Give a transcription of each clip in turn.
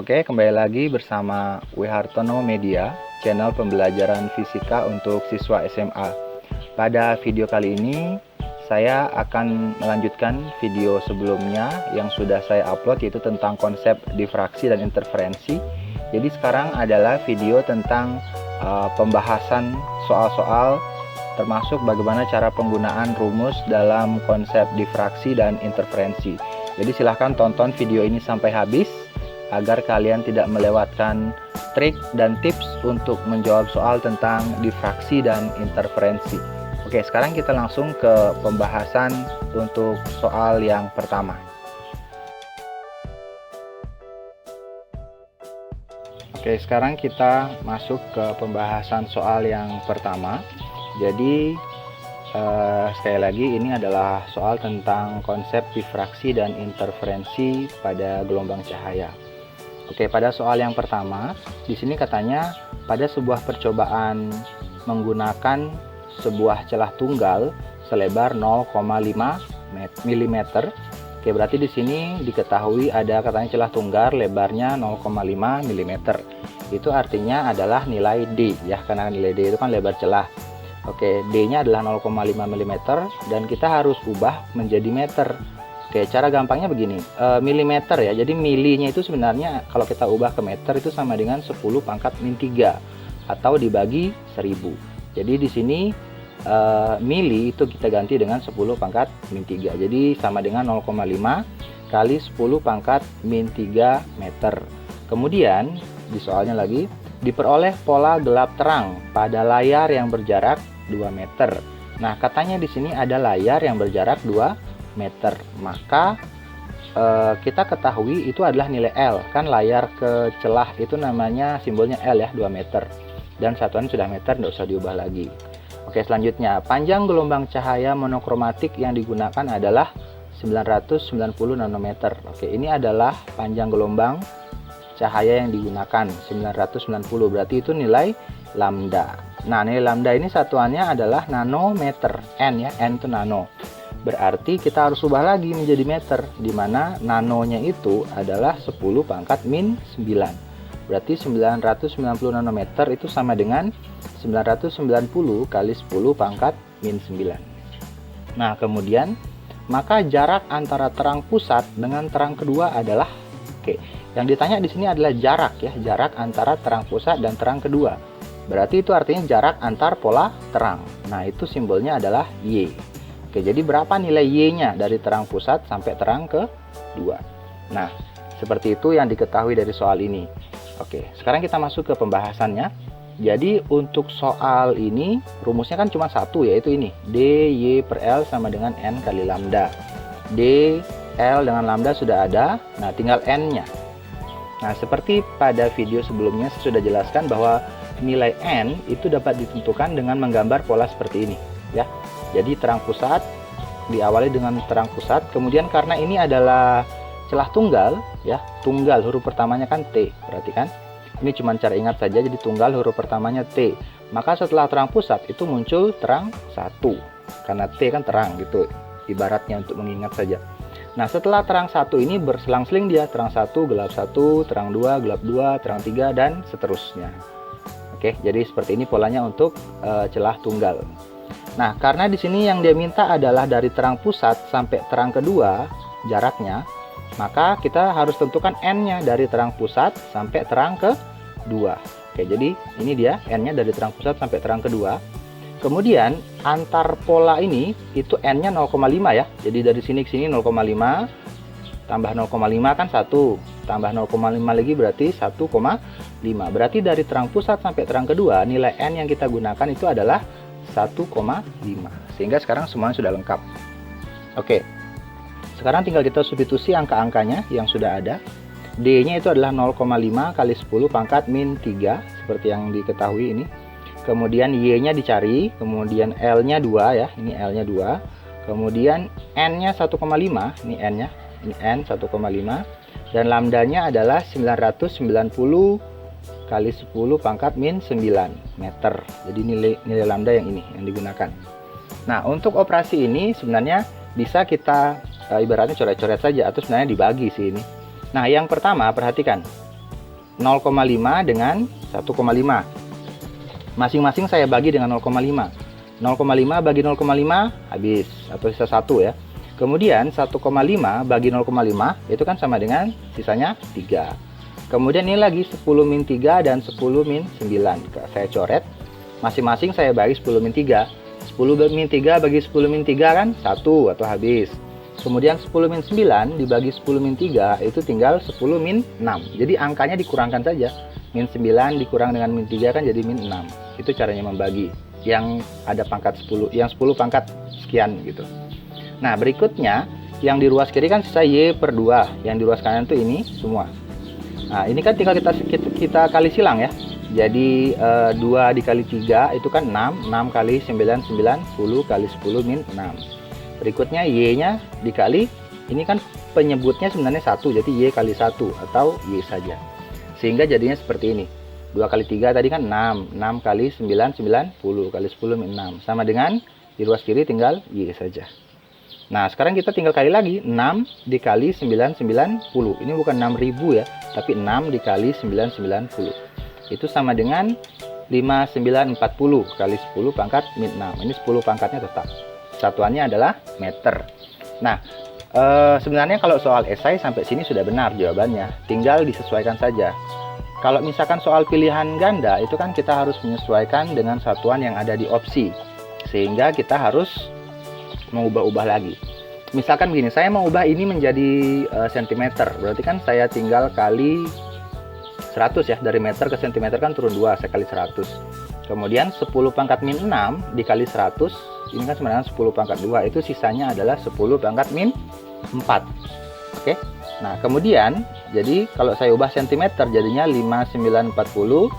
Oke, kembali lagi bersama Wihartono Media, channel pembelajaran fisika untuk siswa SMA. Pada video kali ini, saya akan melanjutkan video sebelumnya yang sudah saya upload, yaitu tentang konsep difraksi dan interferensi. Jadi sekarang adalah video tentang pembahasan soal-soal termasuk bagaimana cara penggunaan rumus dalam konsep difraksi dan interferensi. Jadi silahkan tonton video ini sampai habis agar kalian tidak melewatkan trik dan tips untuk menjawab soal tentang difraksi dan interferensi. Oke, sekarang kita langsung ke pembahasan untuk soal yang pertama. Oke, sekarang kita masuk ke pembahasan soal yang pertama. Jadi sekali lagi ini adalah soal tentang konsep difraksi dan interferensi pada gelombang cahaya. Oke, pada soal yang pertama, di sini katanya pada sebuah percobaan menggunakan sebuah celah tunggal selebar 0,5 mm. Oke, berarti di sini diketahui ada katanya celah tunggal lebarnya 0,5 mm. Itu artinya adalah nilai D ya, karena nilai D itu kan lebar celah. Oke, D-nya adalah 0,5 mm dan kita harus ubah menjadi meter. Oke, cara gampangnya begini, milimeter ya, jadi milinya itu sebenarnya kalau kita ubah ke meter itu sama dengan 10 pangkat min 3 atau dibagi 1000. Jadi di sini mili itu kita ganti dengan 10 pangkat min 3, jadi sama dengan 0,5 kali 10 pangkat min 3 meter. Kemudian di soalnya lagi, diperoleh pola gelap terang pada layar yang berjarak 2 meter. Nah, katanya di sini ada layar yang berjarak 2 meter, maka kita ketahui itu adalah nilai L, kan layar ke celah itu namanya simbolnya L ya, 2 meter, dan satuan sudah meter, tidak usah diubah lagi. Oke, selanjutnya panjang gelombang cahaya monokromatik yang digunakan adalah 990 nanometer. Oke, ini adalah panjang gelombang cahaya yang digunakan 990, berarti itu nilai lambda. Nah, nilai lambda ini satuannya adalah nanometer, N ya, N itu nano. Berarti kita harus ubah lagi menjadi meter, di mana nanonya itu adalah 10 pangkat min 9. Berarti 990 nanometer itu sama dengan 990 kali 10 pangkat min 9. Nah, kemudian maka jarak antara terang pusat dengan terang kedua adalah, oke, yang ditanya di sini adalah jarak ya, jarak antara terang pusat dan terang kedua. Berarti itu artinya jarak antar pola terang. Nah, itu simbolnya adalah Y. Oke, jadi berapa nilai Y-nya dari terang pusat sampai terang kedua? Nah, seperti itu yang diketahui dari soal ini. Oke, sekarang kita masuk ke pembahasannya. Jadi untuk soal ini rumusnya kan cuma satu, yaitu ini, dy per L sama dengan N kali lambda. D, L dengan lambda sudah ada, nah tinggal N-nya. Nah, seperti pada video sebelumnya saya sudah jelaskan bahwa nilai N itu dapat ditentukan dengan menggambar pola seperti ini ya. Jadi terang pusat diawali dengan terang pusat, kemudian karena ini adalah celah tunggal ya, tunggal huruf pertamanya kan T, berarti kan ini cuma cara ingat saja, jadi tunggal huruf pertamanya T, maka setelah terang pusat itu muncul terang satu, karena T kan terang gitu ibaratnya untuk mengingat saja. Nah, setelah terang satu ini berselang-seling dia, terang satu gelap satu, terang dua gelap dua, terang tiga, dan seterusnya. Oke, jadi seperti ini polanya untuk celah tunggal. Nah, karena di sini yang dia minta adalah dari terang pusat sampai terang kedua jaraknya, maka kita harus tentukan N-nya dari terang pusat sampai terang kedua. Oke, jadi ini dia N-nya dari terang pusat sampai terang kedua. Kemudian antar pola ini itu N-nya 0,5 ya. Jadi dari sini ke sini 0,5 tambah 0,5 kan 1, tambah 0,5 lagi berarti 1,5. Berarti dari terang pusat sampai terang kedua nilai N yang kita gunakan itu adalah 1,5. Sehingga sekarang semuanya sudah lengkap. Oke, sekarang tinggal kita substitusi angka-angkanya yang sudah ada. D-nya itu adalah 0,5 kali 10 pangkat min 3 seperti yang diketahui ini. Kemudian Y-nya dicari, kemudian L-nya 2 ya, ini L-nya 2. Kemudian N-nya 1,5, ini N-nya, ini N 1,5, dan lambdanya adalah 990 kali 10 pangkat min 9 meter. Jadi nilai lambda yang ini yang digunakan. Nah, untuk operasi ini sebenarnya bisa kita ibaratnya coret-coret saja, atau sebenarnya dibagi sih ini. Nah, yang pertama perhatikan. 0,5 dengan 1,5. Masing-masing saya bagi dengan 0,5. 0,5 bagi 0,5 habis, atau sisa 1 ya. Kemudian 1,5 bagi 0,5 itu kan sama dengan sisanya 3. Kemudian ini lagi 10 min 3 dan 10 min 9. Saya coret. Masing-masing saya bagi 10 min 3. 10 min 3 bagi 10 min 3 kan 1 atau habis. Kemudian 10 min 9 dibagi 10 min 3 itu tinggal 10 min 6. Jadi angkanya dikurangkan saja. Min 9 dikurang dengan min 3 kan jadi min 6. Itu caranya membagi. Yang ada pangkat 10, yang 10 pangkat sekian gitu. Nah, berikutnya yang di ruas kiri kan sisa Y per 2. Yang di ruas kanan tuh ini semua. Nah, ini kan tinggal kita kali silang ya. Jadi 2 dikali 3 itu kan 6. 6 kali 9, 10 kali 10 min 6. Berikutnya Y-nya dikali, ini kan penyebutnya sebenarnya 1, jadi Y kali 1 atau Y saja. Sehingga jadinya seperti ini. 2 kali 3 tadi kan 6. 6 kali 9, 10 kali 10 min 6. Sama dengan di ruas kiri tinggal Y saja. Nah, sekarang kita tinggal kali lagi. 6 dikali 9, 90. Ini bukan 6.000 ya, tapi 6 dikali 9, 90. Itu sama dengan 5940 kali 10 pangkat min 6. Ini 10 pangkatnya tetap. Satuannya adalah meter. Nah, sebenarnya kalau soal esai sampai sini sudah benar jawabannya. Tinggal disesuaikan saja. Kalau misalkan soal pilihan ganda, itu kan kita harus menyesuaikan dengan satuan yang ada di opsi. Sehingga kita harus mengubah-ubah lagi. Misalkan begini, saya mau ubah ini menjadi sentimeter. Berarti kan saya tinggal kali 100 ya. Dari meter ke sentimeter kan turun 2, saya kali 100. Kemudian 10 pangkat min 6 dikali 100, ini kan sebenarnya 10 pangkat 2. Itu sisanya adalah 10 pangkat min 4. Oke. Nah, kemudian jadi kalau saya ubah sentimeter jadinya 5940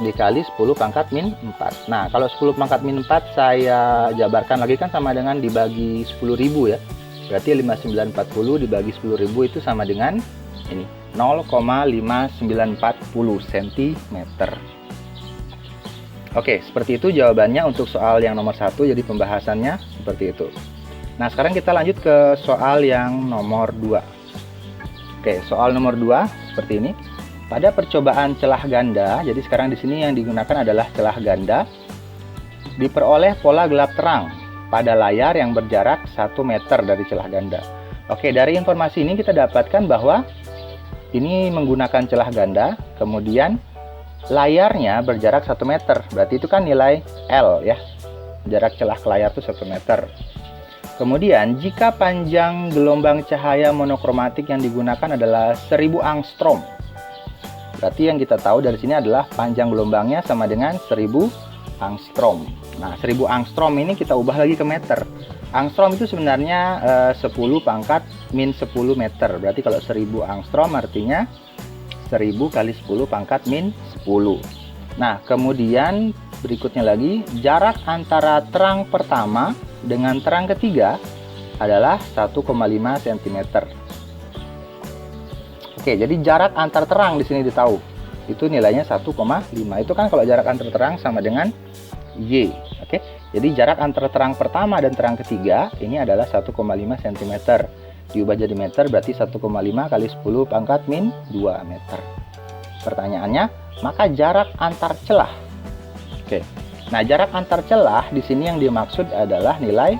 dikali 10 pangkat min 4. Nah, kalau 10 pangkat min 4 saya jabarkan lagi kan sama dengan dibagi 10.000 ya. Berarti 5940 dibagi 10.000 itu sama dengan ini 0,5940 cm. Oke, seperti itu jawabannya untuk soal yang nomor 1. Jadi pembahasannya seperti itu. Nah, sekarang kita lanjut ke soal yang nomor 2. Oke, soal nomor 2 seperti ini. Pada percobaan celah ganda, jadi sekarang di sini yang digunakan adalah celah ganda. Diperoleh pola gelap terang pada layar yang berjarak 1 meter dari celah ganda. Oke, dari informasi ini kita dapatkan bahwa ini menggunakan celah ganda, kemudian layarnya berjarak 1 meter. Berarti itu kan nilai L ya. Jarak celah ke layar itu 1 meter. Kemudian, jika panjang gelombang cahaya monokromatik yang digunakan adalah 1000 angstrom. Berarti yang kita tahu dari sini adalah panjang gelombangnya sama dengan 1000 angstrom. Nah, 1000 angstrom ini kita ubah lagi ke meter. Angstrom itu sebenarnya 10 pangkat min 10 meter. Berarti kalau 1000 angstrom artinya 1000 kali 10 pangkat min 10. Nah, kemudian berikutnya lagi, jarak antara terang pertama dengan terang ketiga adalah 1,5 cm. Oke, jadi jarak antar terang di sini ditahu. Itu nilainya 1,5. Itu kan kalau jarak antar terang sama dengan Y. Oke. Jadi jarak antara terang pertama dan terang ketiga ini adalah 1,5 cm. Diubah jadi meter berarti 1,5 kali 10 pangkat min 2 meter. Pertanyaannya, maka jarak antar celah. Oke. Nah, jarak antar celah di sini yang dimaksud adalah nilai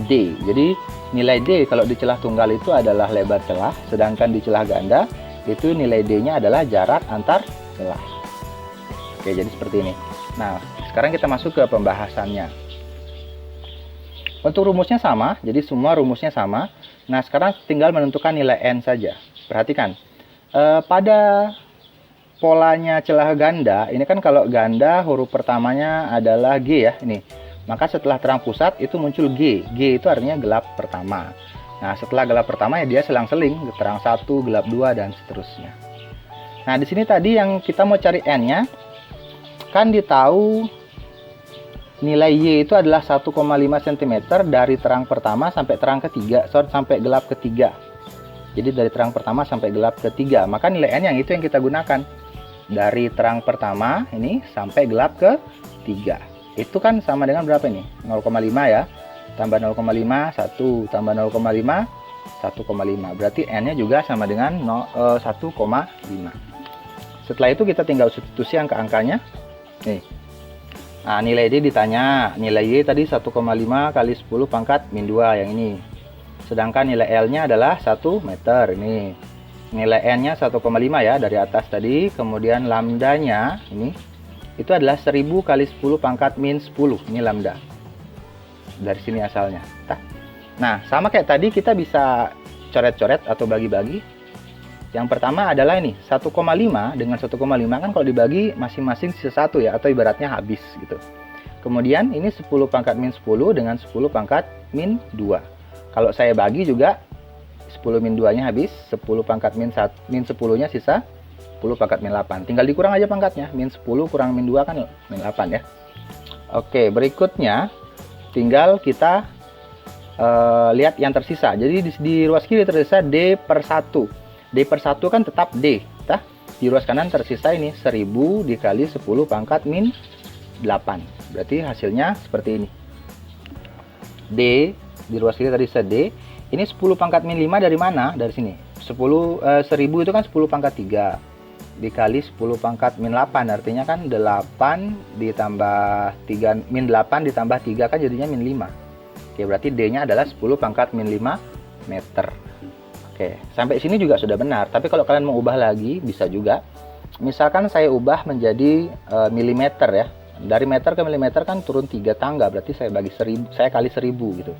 D. Jadi nilai D kalau di celah tunggal itu adalah lebar celah, sedangkan di celah ganda itu nilai D-nya adalah jarak antar celah. Oke, jadi seperti ini. Nah, sekarang kita masuk ke pembahasannya. Untuk rumusnya sama, jadi semua rumusnya sama. Nah, sekarang tinggal menentukan nilai N saja. Perhatikan, pada polanya celah ganda, ini kan kalau ganda huruf pertamanya adalah G ya, ini. Maka setelah terang pusat itu muncul G. G itu artinya gelap pertama. Nah, setelah gelap pertama ya dia selang-seling, terang 1, gelap 2 dan seterusnya. Nah, di sini tadi yang kita mau cari N-nya kan ditahu nilai Y itu adalah 1,5 cm dari terang pertama sampai terang ketiga, sampai gelap ketiga. Jadi dari terang pertama sampai gelap ketiga, maka nilai N yang itu yang kita gunakan. Dari terang pertama ini sampai gelap ketiga. Itu kan sama dengan berapa ini? 0,5 ya. Tambah 0,5, 1. Tambah 0,5, 1,5. Berarti N-nya juga sama dengan 1,5. setelah itu kita tinggal substitusi angka-angkanya. Nih. Nah, nilai D ditanya, nilai Y tadi 1,5 kali 10 pangkat min 2 yang ini. Sedangkan nilai L-nya adalah 1 meter ini. Nilai N-nya 1,5 ya dari atas tadi, kemudian lambdanya ini itu adalah 1000 kali 10 pangkat min 10. Ini lambda. Dari sini asalnya. Nah, sama kayak tadi kita bisa coret-coret atau bagi-bagi. Yang pertama adalah ini 1,5 dengan 1,5 kan kalau dibagi masing-masing sisa 1 ya, atau ibaratnya habis gitu. Kemudian ini 10 pangkat min 10 dengan 10 pangkat min 2. Kalau saya bagi juga 10 min 2 nya habis, 10 pangkat min 10 nya sisa 10 pangkat min 8. Tinggal dikurang aja pangkatnya, min 10 kurang min 2 kan min 8 ya. Oke, berikutnya tinggal kita lihat yang tersisa. Jadi di ruas kiri tersisa D per 1. D per 1 kan tetap D. Di ruas kanan tersisa ini 1000 dikali 10 pangkat min 8. Berarti hasilnya seperti ini. D di ruas kiri tadi D. Ini 10 pangkat min 5 dari mana? Dari sini. 1000 itu kan 10 pangkat 3 dikali 10 pangkat min 8. Artinya kan 8 ditambah 3 min 8 ditambah 3 kan jadinya min 5. Oke, berarti D-nya adalah 10 pangkat min 5 meter. Oke, sampai sini juga sudah benar. Tapi kalau kalian mau ubah lagi, bisa juga. Misalkan saya ubah menjadi milimeter ya. Dari meter ke milimeter kan turun 3 tangga. Berarti saya bagi 1000, saya kali 1000 gitu.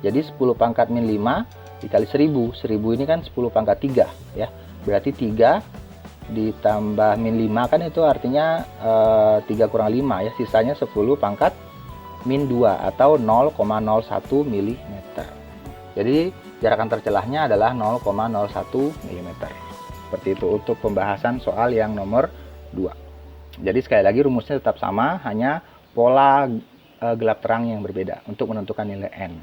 Jadi 10 pangkat min 5 dikali 1000. 1000 ini kan 10 pangkat 3 ya. Berarti 3 ditambah min 5 kan itu artinya 3 kurang 5 ya. Sisanya 10 pangkat min 2 atau 0,01 mm. Jadi jarak antar celahnya adalah 0,01 mm. Seperti itu untuk pembahasan soal yang nomor 2. Jadi sekali lagi rumusnya tetap sama, hanya pola gelap terang yang berbeda untuk menentukan nilai N.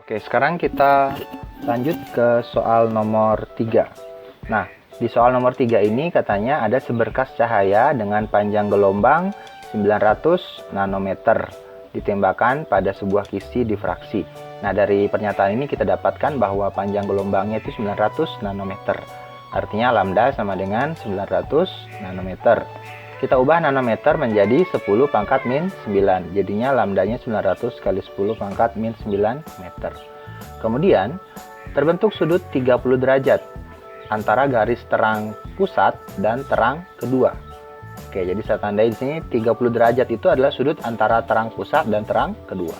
Oke, sekarang kita lanjut ke soal nomor 3. Nah, di soal nomor 3 ini katanya ada seberkas cahaya dengan panjang gelombang 900 nanometer ditembakkan pada sebuah kisi difraksi. Nah, dari pernyataan ini kita dapatkan bahwa panjang gelombangnya itu 900 nanometer. Artinya lambda sama dengan 900 nanometer. Kita ubah nanometer menjadi 10 pangkat min 9. Jadinya lambdanya 900 kali 10 pangkat min 9 meter. Kemudian, terbentuk sudut 30 derajat antara garis terang pusat dan terang kedua. Oke, jadi saya tandai di sini 30 derajat itu adalah sudut antara terang pusat dan terang kedua.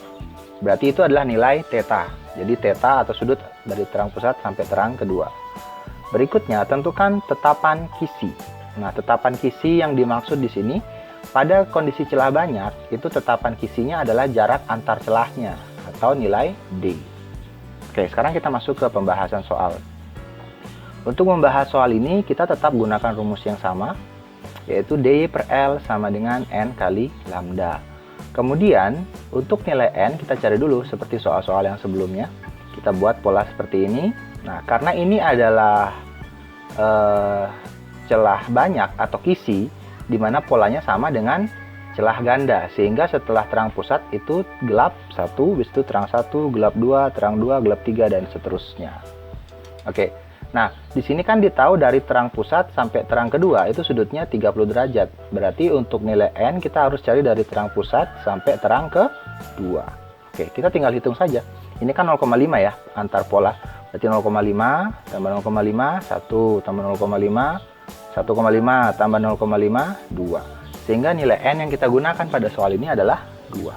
Berarti itu adalah nilai theta. Jadi theta atau sudut dari terang pusat sampai terang kedua. Berikutnya, tentukan tetapan kisi. Nah, tetapan kisi yang dimaksud di sini pada kondisi celah banyak, itu tetapan kisinya adalah jarak antar celahnya atau nilai D. Oke, sekarang kita masuk ke pembahasan soal. Untuk membahas soal ini, kita tetap gunakan rumus yang sama, yaitu D per L sama dengan N kali lambda. Kemudian, untuk nilai N kita cari dulu seperti soal-soal yang sebelumnya. Kita buat pola seperti ini. Nah, karena ini adalah celah banyak atau kisi, di mana polanya sama dengan celah ganda. Sehingga setelah terang pusat itu gelap 1, habis itu terang 1, gelap 2, terang 2, gelap 3, dan seterusnya. Oke. Nah, di sini kan ditahu dari terang pusat sampai terang kedua itu sudutnya 30 derajat. Berarti untuk nilai N kita harus cari dari terang pusat sampai terang kedua. Oke, kita tinggal hitung saja. Ini kan 0,5 ya antar pola. Berarti 0,5 tambah 0,5, 1 tambah 0,5, 1,5 tambah 0,5, 2. Sehingga nilai N yang kita gunakan pada soal ini adalah 2.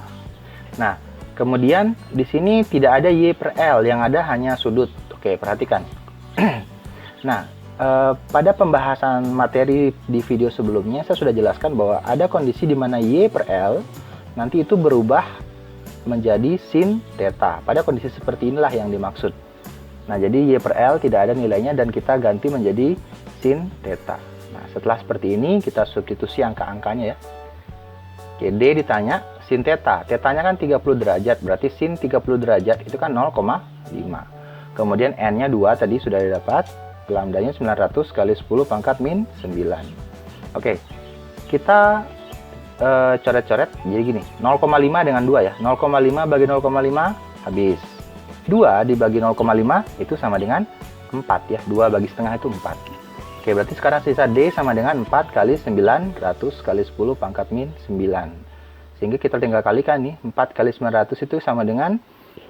Nah, kemudian di sini tidak ada Y per L, yang ada hanya sudut. Oke, perhatikan. Nah, pada pembahasan materi di video sebelumnya saya sudah jelaskan bahwa ada kondisi di mana Y per L nanti itu berubah menjadi sin theta. Pada kondisi seperti inilah yang dimaksud. Nah, jadi Y per L tidak ada nilainya dan kita ganti menjadi sin theta. Nah, setelah seperti ini kita substitusi angka-angkanya ya. Oke, D ditanya sin theta. Tetanya kan 30 derajat, berarti sin 30 derajat itu kan 0,5. Kemudian N-nya 2 tadi sudah didapat. Lambdanya 900 kali 10 pangkat min 9. Oke, kita coret-coret jadi gini, 0,5 dengan 2 ya. 0,5 bagi 0,5 habis. 2 dibagi 0,5 itu sama dengan 4 ya. 2 bagi setengah itu 4. Oke, berarti sekarang sisa D sama dengan 4 kali 900 kali 10 pangkat min 9. Sehingga kita tinggal kalikan nih, 4 kali 900 itu sama dengan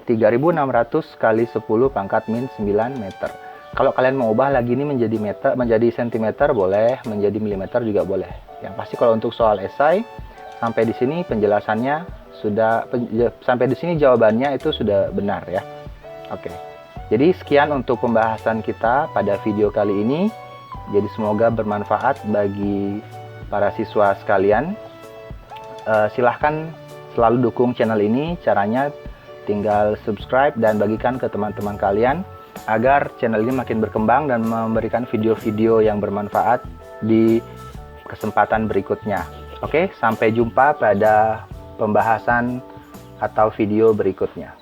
3600 kali 10 pangkat min 9 meter. Kalau kalian mau ubah lagi ini menjadi meter, menjadi sentimeter boleh, menjadi milimeter juga boleh. Yang pasti kalau untuk soal esai, sampai di sini penjelasannya sudah, sampai di sini jawabannya itu sudah benar ya. Oke. Jadi sekian untuk pembahasan kita pada video kali ini. Jadi semoga bermanfaat bagi para siswa sekalian. Silahkan selalu dukung channel ini. Caranya tinggal subscribe dan bagikan ke teman-teman kalian agar channel ini makin berkembang dan memberikan video-video yang bermanfaat di kesempatan berikutnya. Oke, sampai jumpa pada pembahasan atau video berikutnya.